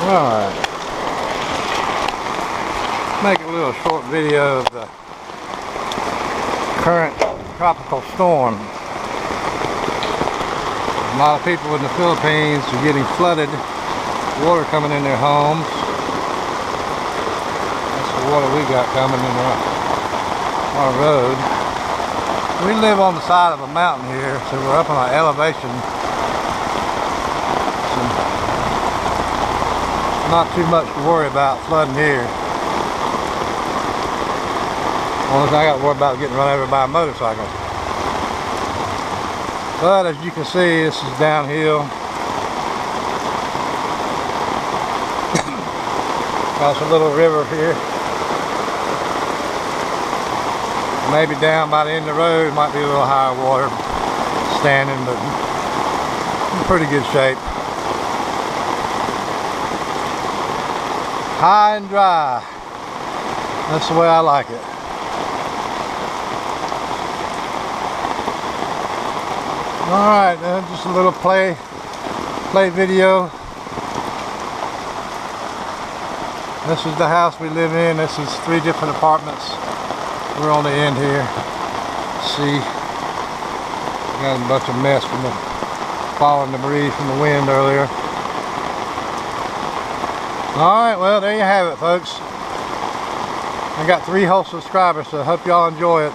Alright. Make a little short video of the current tropical storm. A lot of people in the Philippines are getting flooded. Water coming in their homes. That's the water we got coming in our road. We live on the side of a mountain here, so we're up on an elevation. So not too much to worry about flooding here. Only thing I got to worry about is getting run over by a motorcycle. But as you can see, this is downhill. There's a little river here. Maybe down by the end of the road might be a little higher water standing, but in pretty good shape. High and dry. That's the way I like it. Alright, just a little play video. This is the house we live in. This is 3 different apartments. We're on the end here. See, got a bunch of mess from the falling debris from the wind earlier. Alright, well there you have it, folks. I got 3 whole subscribers, so I hope y'all enjoy it.